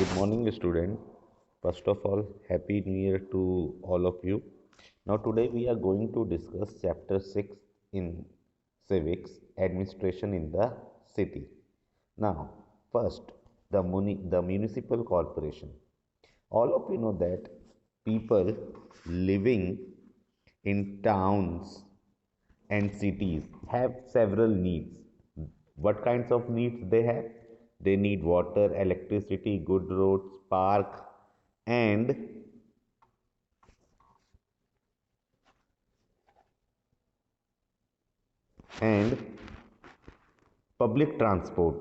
Good morning, student. First of all, Happy New Year to all of you. Now, today we are going to discuss Chapter 6 in Civics Administration in the City. Now, first, the Municipal Corporation. All of you know that people living in towns and cities have several needs. What kinds of needs they have? They need water, electricity, good roads, park, and and public transport.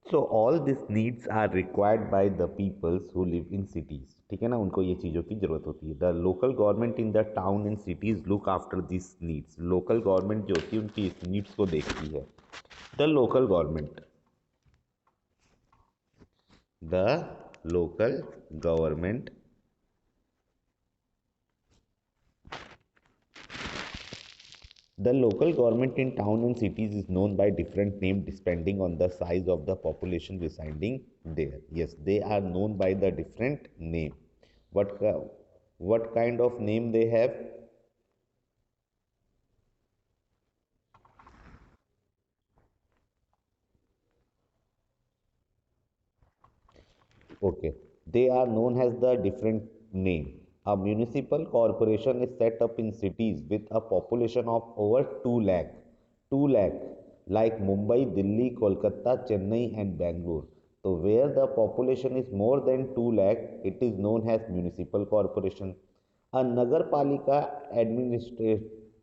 So all these needs are required by the peoples who live in cities. ठीक है ना, उनको ये चीज़ों की ज़रूरत होती है. The local government in the town and cities look after this needs. Local government जो होती है उनकी इस नीड्स को देखती है. The local government the local government the local government in town and cities is known by different names depending on the size of the population residing there. Yes, they are known by the different name. What kind of name they have? Okay, they are known as the different name. A municipal corporation is set up in cities with a population of over 2 lakh. 2 lakh, like Mumbai, Delhi, Kolkata, Chennai, and Bangalore. So, where the population is more than 2 lakh, it is known as municipal corporation. A Nagarpalika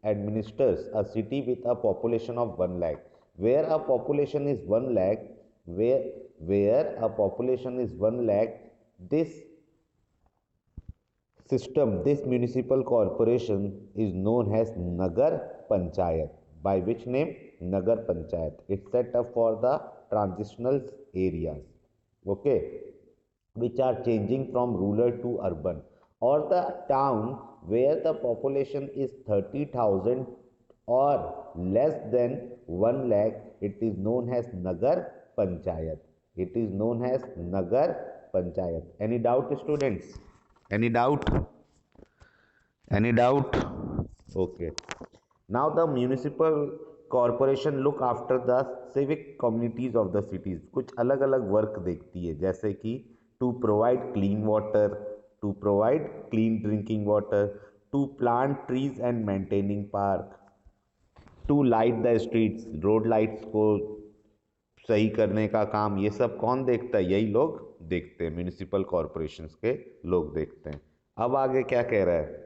administers a city with a population of 1 lakh. Where a population is 1 lakh, where, where a population is 1 lakh, this system, this municipal corporation is known as Nagar Panchayat. By which name? Nagar Panchayat. It's set up for the transitional areas. Okay, which are changing from rural to urban, or the town where the population is 30,000 or less than 1 lakh, it is known as Nagar Panchayat. It is known as Nagar Panchayat. Any doubt, students? Any doubt? Any doubt? Okay. Now the municipal corporation look after the civic communities of the cities. कुछ अलग अलग work देखती है, जैसे कि to provide clean water, to provide clean drinking water, to plant trees and maintaining park, to light the streets, road lights को सही करने का काम. ये सब कौन देखता है? यही लोग देखते हैं, म्यूनिसिपल कॉरपोरेशंस के लोग देखते हैं. अब आगे क्या कह रहा है?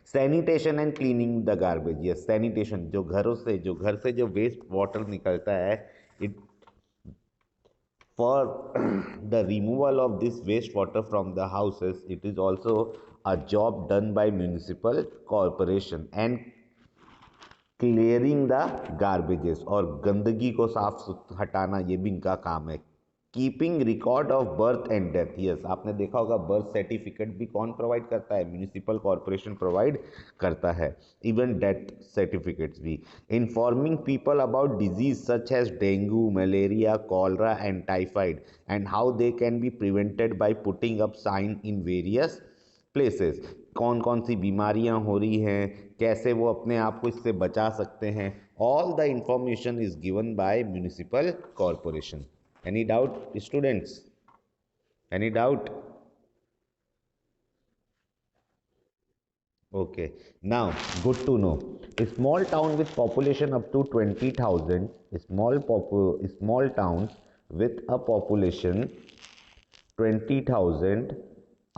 Sanitation and cleaning the garbage. Yes, sanitation, जो घर से जो वेस्ट वाटर निकलता है, it for the removal of this waste water from the houses, it is also a job done by municipal corporation. And clearing the garbages, और गंदगी को साफ हटाना, ये भी इनका काम है. Keeping record of birth and death. Yes, आपने देखा होगा बर्थ सर्टिफिकेट भी कौन प्रोवाइड करता है? म्यूनिसिपल कॉरपोरेशन प्रोवाइड करता है. इवन डेथ सर्टिफिकेट्स भी. Informing people about disease such as dengue, malaria, cholera and typhoid, and how they can be prevented by putting up sign in various places. कौन कौन सी बीमारियां हो रही हैं, कैसे वो अपने आप को इससे बचा सकते हैं. All the information is given by municipal corporation. Any doubt, students? Any doubt? Okay. Now, good to know. A small town with population up to 20,000, small towns with a population 20,000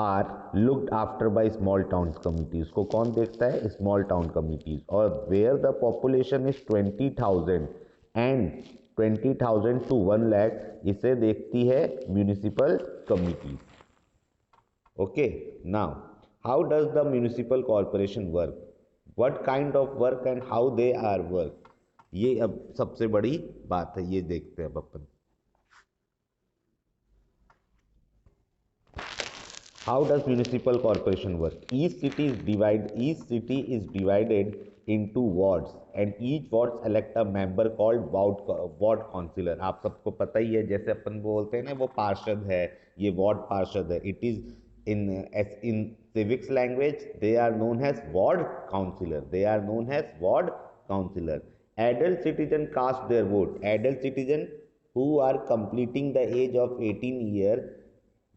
are looked after by small towns committees. को कौन देखता है? Small town committees. और where the population is 20,000 and 20,000 to 1 lakh, इसे देखती है municipal committees. Okay. Now, how does the municipal corporation work? What kind of work and how they are work? ये अब सबसे बड़ी बात है, ये देखते हैं अब अपन. How does municipal corporation work? Each city is divided into wards and each ward select a member called ward councillor. आप सबको पता ही है, जैसे अपन बोलते हैं ना वो पार्षद है, ये वार्ड पार्षद है. It is in civics language they are known as ward councillor. They are known as ward councillor. Adult citizen cast their vote. Adult citizen who are completing the age of 18 years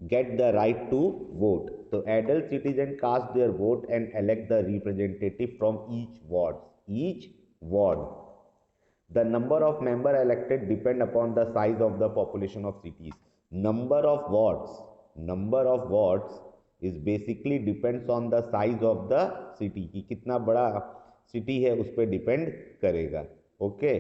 get the right to vote. So adult citizens cast their vote and elect the representative from each ward. Each ward. The number of member elected depend upon the size of the population of cities. Number of wards is basically depends on the size of the city. कि कितना बड़ा city है उस पर depend करेगा. Okay.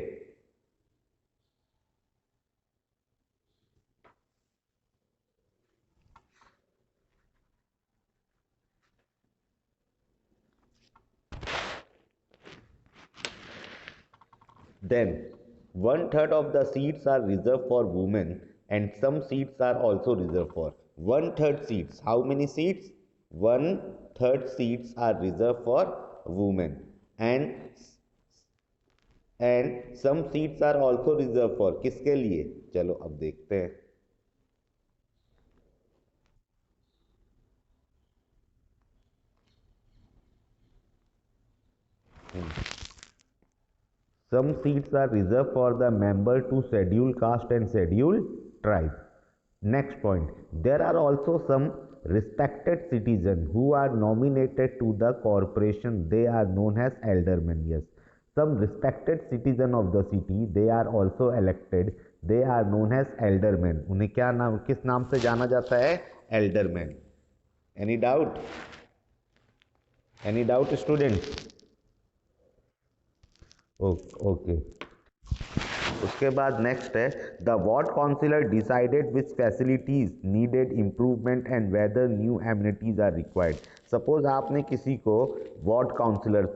Then, one third of the seats are reserved for women and some seats are also reserved for. One third seats. How many seats? One third seats are reserved for women and some seats are also reserved for. किसके लिए? चलो अब देखते हैं. Some seats are reserved for the member to scheduled caste and scheduled tribe. Next point, there are also some respected citizens who are nominated to the corporation. They are known as aldermen. Yes, some respected citizen of the city, they are also elected. They are known as aldermen. उन्हें क्या नाम, किस नाम से जाना जाता है? Aldermen. Any doubt? Any doubt, students? Okay. उसके बाद नेक्स्ट है the ward councillor decided which facilities needed improvement and whether new amenities are required. Suppose आपने किसी को वार्ड काउंसिलर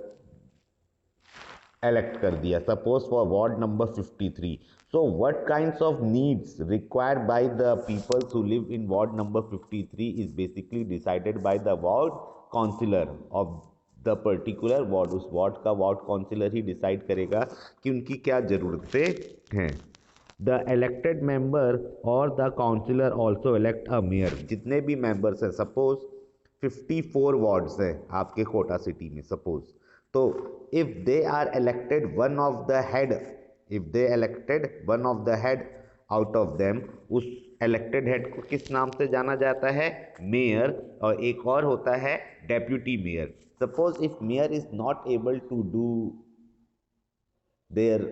elect कर दिया, suppose for ward number 53. So what kinds of needs required by the people who live in ward number 53 is basically decided by the ward councillor of the particular ward. उस ward का ward councillor ही decide करेगा कि उनकी क्या ज़रूरतें हैं. The elected member और the councillor also elect a mayor. जितने भी मेंबर्स हैं, सपोज 54 वार्ड्स हैं आपके कोटा सिटी में सपोज, तो if they are elected one of the head, if they elected one of the head out of them, उस elected head को किस नाम से जाना जाता है? मेयर. और एक और होता है deputy mayor. Suppose if mayor is not able to do their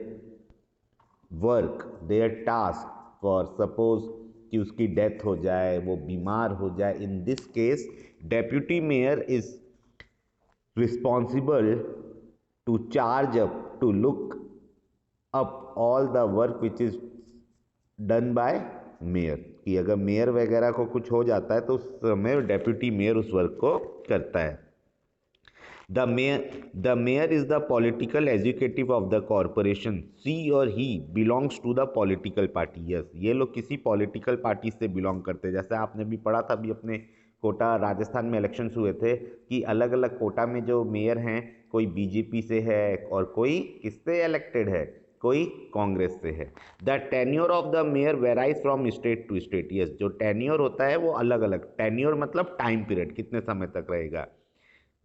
work, their task, for suppose कि उसकी डेथ हो जाए, वो बीमार हो जाए, in this case deputy mayor is responsible to charge up, to look up all the work which is done by mayor. कि अगर मेयर वगैरह को कुछ हो जाता है तो उस समय डेप्यूटी मेयर उस वर्क को करता है. The mayor is the political executive of the corporation. She or he belongs to the political party. Yes, ये लोग किसी पॉलिटिकल पार्टी से बिलोंग करते हैं. जैसे आपने भी पढ़ा था अभी अपने कोटा राजस्थान में इलेक्शंस हुए थे कि अलग अलग कोटा में जो मेयर हैं, कोई बीजेपी से है और कोई किससे इलेक्टेड है, कोई कांग्रेस से है. The tenure of the mayor varies from state to state. Yes, जो टेन्योर होता है वो अलग अलग, टेन्योर मतलब टाइम पीरियड, कितने समय तक रहेगा,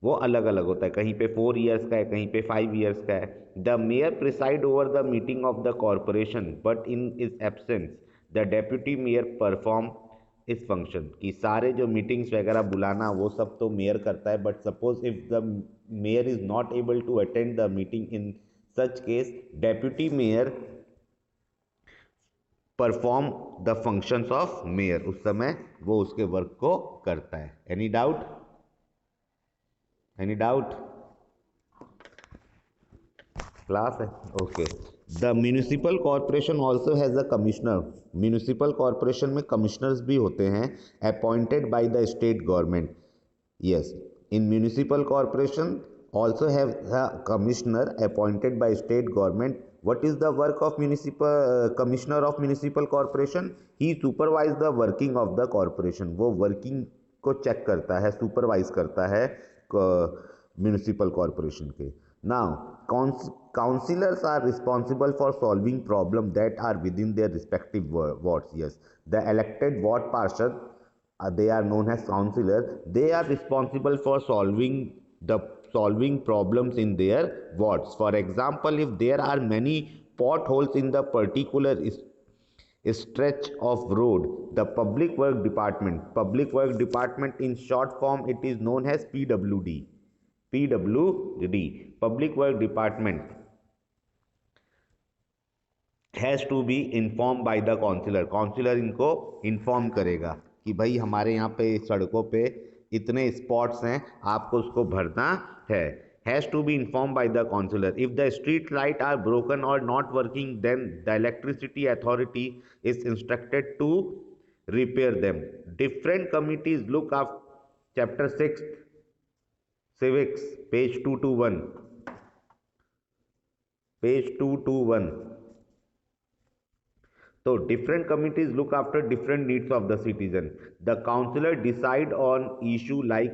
वो अलग अलग होता है. कहीं पे 4 ईयर्स का है, कहीं पे 5 ईयर्स का है. The mayor preside over the meeting of the corporation but in is absence the deputy mayor perform इस फंक्शन. कि सारे जो मीटिंग्स वगैरह बुलाना वो सब तो मेयर करता है, but suppose if the mayor is not able to attend the meeting, in such case deputy mayor perform the functions of mayor. उस समय वो उसके वर्क को करता है. Any doubt? Any doubt? Class है. Okay. The municipal corporation also has a commissioner. Municipal corporation में commissioners भी होते हैं appointed by the state government. Yes. In municipal corporation also have a commissioner appointed by state government. What is the work of municipal commissioner of municipal corporation? He supervise the working of the corporation. वो working को check करता है, supervise करता है municipal corporation के। Now councillors are responsible for solving problem that are within their respective wards. Yes, the elected ward पार्षद, they are known as councillor, they are responsible for solving problems in their wards. For example, if there are many potholes in the particular stretch of road, the public work department in short form it is known as PWD, public work department has to be inform by the councillor. Councillor इनको inform करेगा कि भाई हमारे यहाँ पे सड़कों पे इतने स्पॉट्स हैं, आपको उसको भरना है। Has to be inform by the councillor. If the street light are broken or not working then the electricity authority is instructed to repair them. Different committees look after chapter 6 civics page 221, page 221। So different committees look after different needs of the citizen. The councillor decide on issue like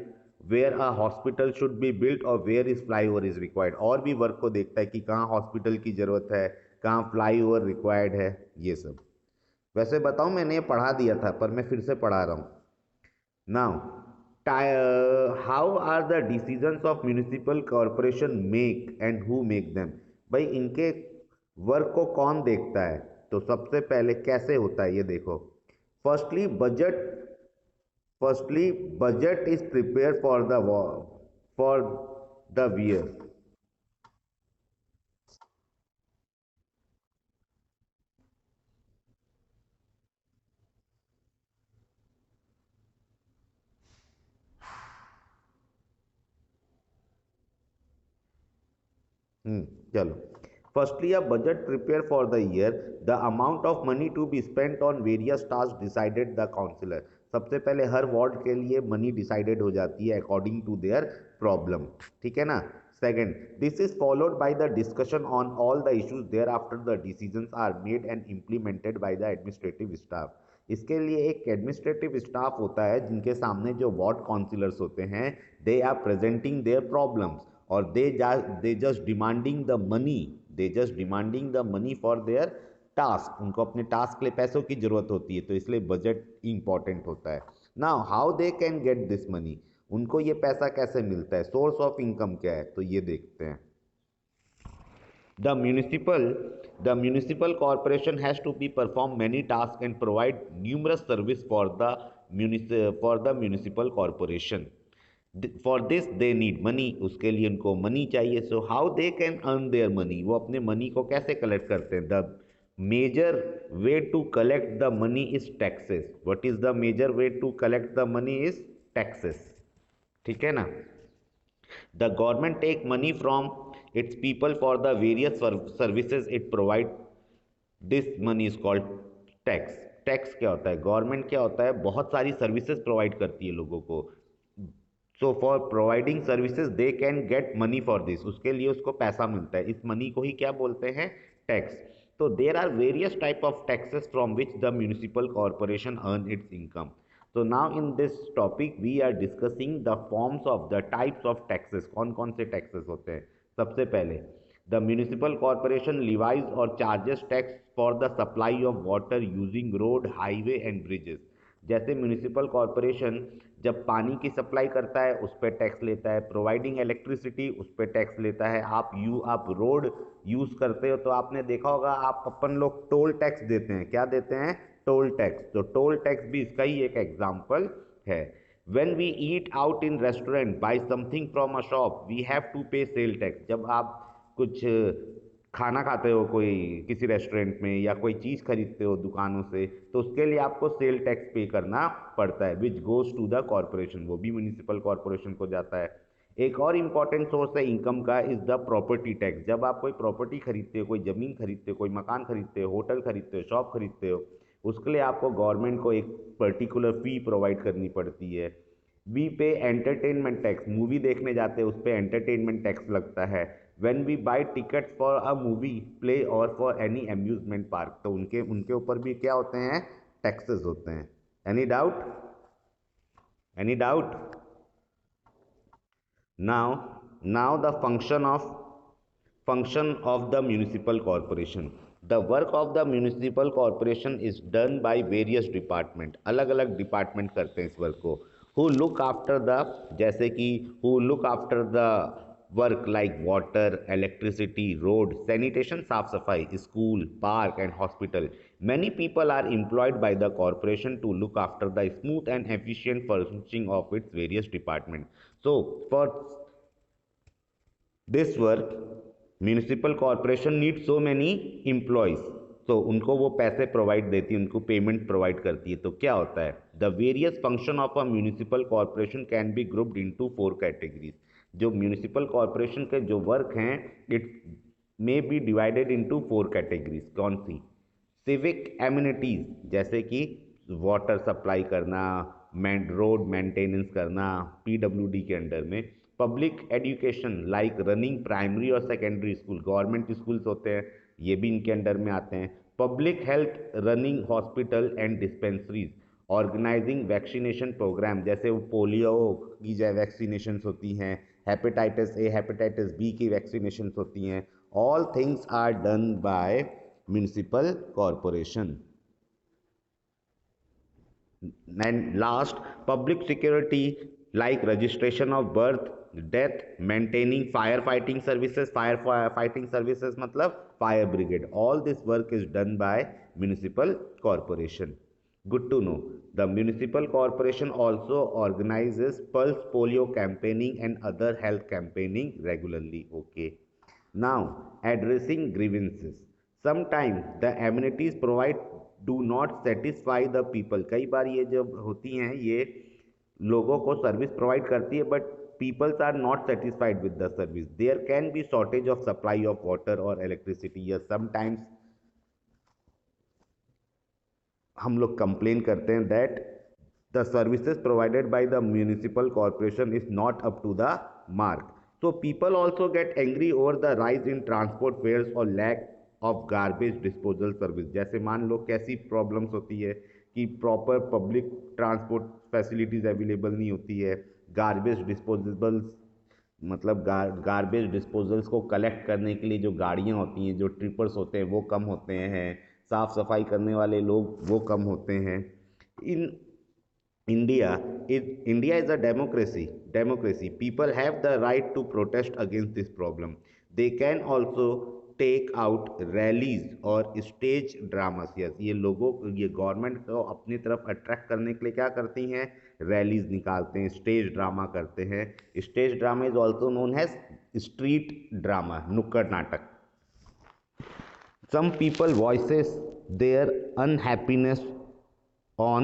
where a hospital should be built or where is flyover is required। और भी work को देखता है कि कहाँ hospital की जरूरत है, कहाँ फ्लाईओवर रिक्वायर्ड है, ये सब। वैसे बताऊँ, मैंने ये पढ़ा दिया था पर मैं फिर से पढ़ा रहा हूँ। Now how are the decisions of municipal corporation make and who make them. भाई इनके वर्क को कौन देखता है, तो सबसे पहले कैसे होता है ये देखो। Firstly budget is prepare for the year. चलो, firstly a budget prepare for the year, the amount of money to be spent on various task decided the councillor. सबसे पहले हर वार्ड के लिए मनी डिसाइडेड हो जाती है अकॉर्डिंग टू देयर प्रॉब्लम, ठीक है ना। Second, this is followed by the discussion on all the issues, thereafter the decisions are made and implemented by the administrative staff. इसके लिए एक एडमिनिस्ट्रेटिव स्टाफ होता है जिनके सामने जो वार्ड काउंसिलर्स होते हैं, they are presenting their problems और they just demanding the money for their task. उनको अपने टास्क के लिए पैसों की जरूरत होती है, तो इसलिए बजट इंपॉर्टेंट होता है। Now how they can get this money, उनको ये पैसा कैसे मिलता है, सोर्स ऑफ इनकम क्या है, तो ये देखते हैं। The municipal corporation has to be perform many tasks and provide numerous service for the municipal corporation। For this they need money, उसके लिए उनको मनी चाहिए। So how they can earn their money, वो अपने मनी को कैसे collect करते हैं। The major way to collect the money is taxes. What is the major way to collect the money is taxes, ठीक है ना। The government take money from its people for the various services it provide, this money is called tax. Tax क्या होता है, government क्या होता है, बहुत सारी सर्विसेज प्रोवाइड करती है लोगों को। So for providing services they can get money for this, उसके लिए उसको पैसा मिलता है। इस मनी को ही क्या बोलते हैं, टैक्स। तो there are various type of taxes from which the municipal corporation earn its income. तो now in this topic we are discussing the forms of the types of taxes. कौन कौन से टैक्सेस होते हैं। सबसे पहले द म्यूनिसिपल कॉर्पोरेशन लिवाइज और charges tax for the supply of water using road, highway and bridges. जैसे municipal corporation जब पानी की सप्लाई करता है उस पर टैक्स लेता है, प्रोवाइडिंग इलेक्ट्रिसिटी उस पर टैक्स लेता है। आप रोड यूज़ करते हो तो आपने देखा होगा, आप अपन लोग टोल टैक्स देते हैं। क्या देते हैं, टोल टैक्स। तो टोल टैक्स भी इसका ही एक एग्जाम्पल है। When we eat out in restaurant, buy something from a shop, we have to pay sale tax। जब आप कुछ खाना खाते हो कोई किसी रेस्टोरेंट में या कोई चीज़ खरीदते हो दुकानों से, तो उसके लिए आपको सेल टैक्स पे करना पड़ता है, which goes to the corporation, वो भी म्यूनिसिपल कॉर्पोरेशन को जाता है। एक और इम्पॉर्टेंट सोर्स है इनकम का, इज द प्रॉपर्टी टैक्स। जब आप कोई प्रॉपर्टी खरीदते हो, कोई ज़मीन खरीदते हो, कोई मकान खरीदते हो, होटल खरीदते हो, शॉप खरीदते हो, उसके लिए आपको गवर्नमेंट को एक पर्टिकुलर फी प्रोवाइड करनी पड़ती है। वी पे एंटरटेनमेंट टैक्स, मूवी देखने जाते हैं उस पर एंटरटेनमेंट टैक्स लगता है। When we buy ticket for a movie, play और फॉर एनी अम्यूजमेंट पार्क, तो उनके ऊपर भी क्या होते हैं, टैक्सेस होते हैं। Any doubt, Any doubt? Now the function of the municipal corporation. The work of the municipal corporation is done by various department. अलग अलग डिपार्टमेंट करते हैं इस वर्क को. Who look after the, जैसे कि who look after the work like water, electricity, road, sanitation, साफ सफाई, school, park and hospital. Many people are employed by the corporation to look after the smooth and efficient functioning of its various departments. So for this work municipal corporation need so many employees, तो उनको वो पैसे provide देती है, उनको payment provide करती है. तो क्या होता है, the various function of a municipal corporation can be grouped into 4 categories. जो म्यूनिसिपल कॉरपोरेशन के जो वर्क हैं it may be divided into 4 categories. कौन सी? सिविक एमिनिटीज, जैसे कि वाटर सप्लाई करना, रोड मेंटेनेंस करना पीडब्ल्यूडी के अंडर में. Public education like running primary और सेकेंडरी स्कूल, गवर्नमेंट स्कूल्स होते हैं ये भी इनके अंडर में आते हैं. Public health running hospital and dispensaries, organising vaccination programme, जैसे वो पोलियो की जो वैक्सीनेशन होती हैं, हेपेटाइटिस ए हेपेटाइटिस बी की वैक्सीनेशन होती हैं. All things are done by municipal corporation. And last, public security like registration of birth, death, maintaining firefighting services. Firefighting services मतलब fire brigade. All this work is done by municipal corporation. Good to know. The municipal corporation also organizes pulse polio campaigning and other health campaigning regularly. Okay. Now, addressing grievances. Sometimes the amenities provide do not satisfy the people. कई बार ये जब होती हैं ये लोगों को service provide करती है but peoples are not satisfied with the service. There can be shortage of supply of water और इलेक्ट्रिसिटी. या समटाइम्स हम लोग कंप्लेन करते हैं that the services provided by the municipal corporation is not up to the mark. So people also get angry over the rise in transport fares or lack of garbage disposal service. जैसे मान लो कैसी problems होती है कि proper public transport facilities available नहीं होती है. Garbage disposables मतलब गार्बेज डिस्पोजल्स को कलेक्ट करने के लिए जो गाड़ियाँ होती हैं, जो ट्रिपर्स होते हैं वो कम होते हैं. साफ़ सफाई करने वाले लोग वो कम होते हैं. इन India is a democracy. People have the right to protest against this problem. They can also take out rallies और stage dramas. Yes, ये गवर्नमेंट को अपनी तरफ अट्रैक्ट करने के लिए क्या करती हैं, रैलीज निकालते हैं, स्टेज ड्रामा करते हैं. Stage drama is also known as street drama, nukkad natak. Some people voices their unhappiness on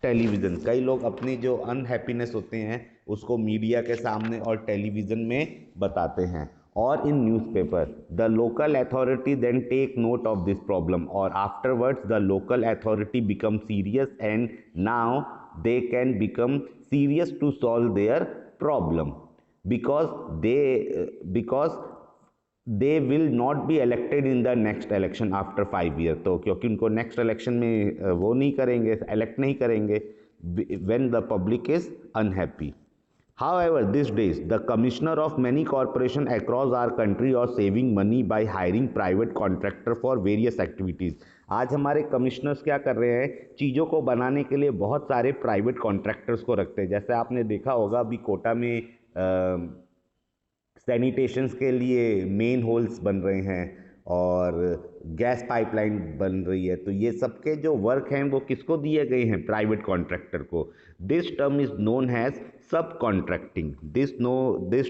television. कई लोग अपनी जो अनहैप्पीनेस होते हैं उसको मीडिया के सामने और टेलीविज़न में बताते हैं. और in newspaper the local authority then take note of this problem और afterwards the local authority become serious and now they can become serious to solve their problem because they will not be elected in the next election after 5 year. तो क्योंकि उनको next election में वो नहीं करेंगे, elect नहीं करेंगे when the public is unhappy. However this days the commissioner of many corporation across our country are saving money by hiring private contractor for various activities. आज हमारे कमिश्नर्स क्या कर रहे हैं, चीज़ों को बनाने के लिए बहुत सारे प्राइवेट कॉन्ट्रैक्टर्स को रखते हैं. जैसे आपने देखा होगा अभी कोटा में सैनिटेशंस के लिए मेन होल्स बन रहे हैं और गैस पाइपलाइन बन रही है. तो ये सबके जो वर्क हैं वो किसको दिए गए हैं, प्राइवेट कॉन्ट्रैक्टर को. This term is known has sub contracting. This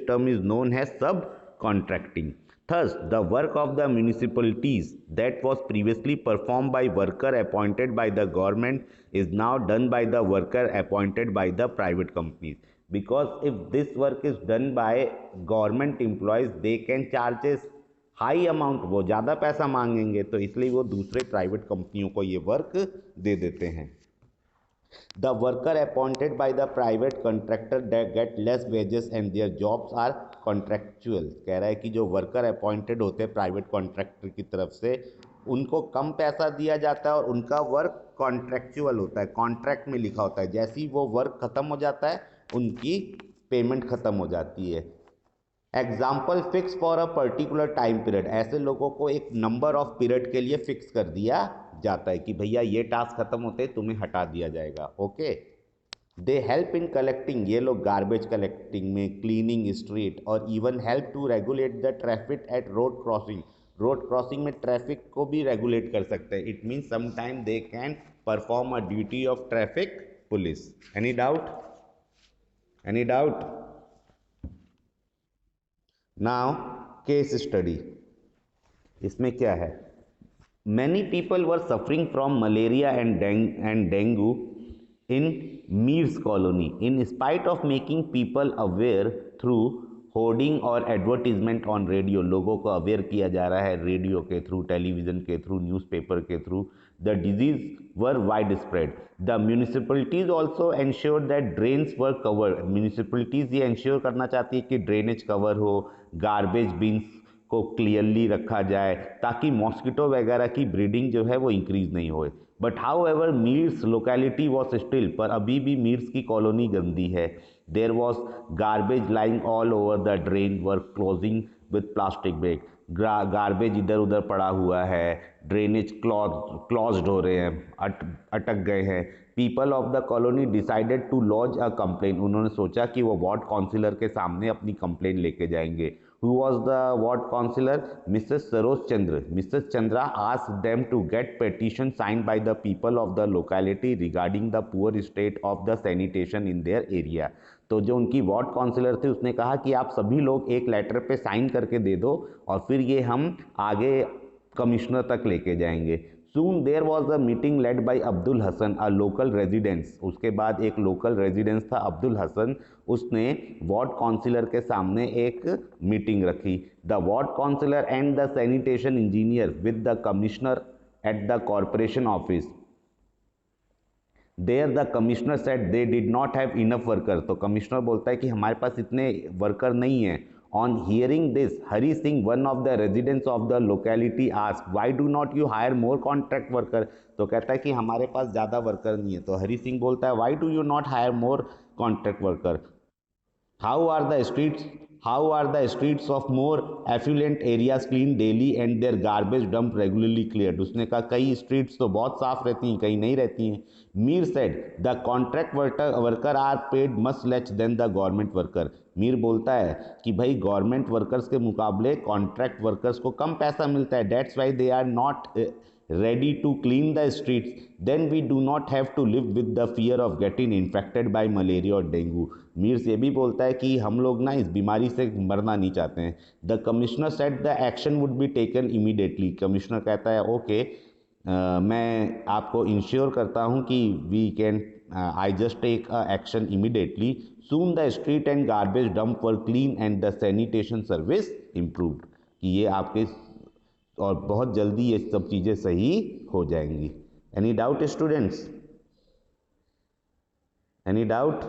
term is known has sub contracting. Thus, the work of the municipalities that was previously performed by worker appointed by the government is now done by the worker appointed by the private companies. Because if this work is done by government employees, they can charges high amount. वो ज़्यादा पैसा मांगेंगे तो इसलिए वो दूसरे private कंपनियों को ये वर्क दे देते हैं. The worker appointed by the private contractor that get less wages and their jobs are contractual. कह रहा है कि जो वर्कर अपॉइंटेड होते हैं प्राइवेट कॉन्ट्रैक्टर की तरफ से उनको कम पैसा दिया जाता है और उनका वर्क कॉन्ट्रेक्चुअल होता है, कॉन्ट्रैक्ट में लिखा होता है, जैसे ही वो वर्क खत्म हो जाता है उनकी पेमेंट खत्म हो जाती है। Example fix for a particular time period, ऐसे लोगों को एक नंबर ऑफ पीरियड के लिए फिक्स कर दिया जाता है कि भैया ये टास्क खत्म होते तुम्हें हटा दिया जाएगा। Okay, they help in collecting, ये लोग गार्बेज कलेक्टिंग में, क्लीनिंग स्ट्रीट, और even help to regulate the traffic at road crossing, road crossing में ट्रैफिक को भी रेगुलेट कर सकते हैं। It means sometime they can perform a duty of traffic police. Any doubt? Any doubt? Now case study, इसमें क्या है? Many people were suffering from malaria and dengue in Mir's colony. In spite of making people aware through hoarding और advertisement on radio, लोगों को aware किया जा रहा है रेडियो के थ्रू, टेलीविजन के थ्रू, न्यूज़पेपर के through. The disease were wide spread. The municipalities also ensure that drains were covered, municipalities ये एंश्योर करना चाहती है कि ड्रेनेज कवर हो, गार्बेज बिन्स को क्लियरली रखा जाए ताकि मॉस्किटो वगैरह की ब्रीडिंग जो है वो इंक्रीज नहीं होए। But however Mir's locality was still, पर अभी भी मीर्स की कॉलोनी गंदी है। There was garbage lying all over the drain were closing with plastic bag, garbage इधर उधर पड़ा हुआ है, ड्रेनेज क्लॉज्ड हो रहे हैं, अटक गए हैं। People of the colony decided to launch a complain, उन्होंने सोचा कि वो वार्ड काउंसिलर के सामने अपनी कंप्लेन लेके जाएंगे। Who was the ward councillor? Mrs. Saroj Chandra. Mrs. Chandra asked them to get petition signed by the people of the locality regarding the poor state of the sanitation in their area. तो जो उनकी ward councillor थे उसने कहा कि आप सभी लोग एक लेटर पे साइन करके दे दो और फिर ये हम आगे कमिश्नर तक लेके जाएंगे। Soon there was a meeting led by Abdul Hassan, a local residence. उसके बाद एक लोकल रेजिडेंस था अब्दुल हसन, उसने वार्ड काउंसिलर के सामने एक मीटिंग रखी। The ward councillor and the sanitation engineer with the commissioner at the corporation office. There the commissioner said they did not have enough worker, तो कमिश्नर बोलता है कि हमारे पास इतने वर्कर नहीं है। On hearing this, Hari Singh, one of the residents of the locality, asked, "Why do not you hire more contract worker?" तो कहता है कि हमारे पास ज़्यादा वर्कर नहीं है। तो हरी सिंह बोलता है, "Why do you not hire more contract worker? How are the streets? How are the streets of more affluent areas cleaned daily and their garbage dump regularly cleared?" उसने कहा कई स्ट्रीट्स तो बहुत साफ रहती हैं, कई नहीं रहती हैं। Mir said, "the contract worker are paid much less than the government worker." Mir बोलता है कि भाई गवर्नमेंट वर्कर्स के मुकाबले कॉन्ट्रैक्ट वर्कर्स को कम पैसा मिलता है, that's why they are not ready to clean the streets, then we do not have to live with the fear of getting infected by malaria और डेंगू। मीर ये भी बोलता है कि हम लोग ना इस बीमारी से मरना नहीं चाहते हैं। The commissioner said the action would be taken immediately. Commissioner कहता है ओके, मैं आपको इंश्योर करता हूँ कि we can I just take action immediately. Soon the street and garbage dump were clean and the sanitation service improved, कि ये आपके और बहुत जल्दी ये सब चीज़ें सही हो जाएंगी। Any doubt students? Any doubt?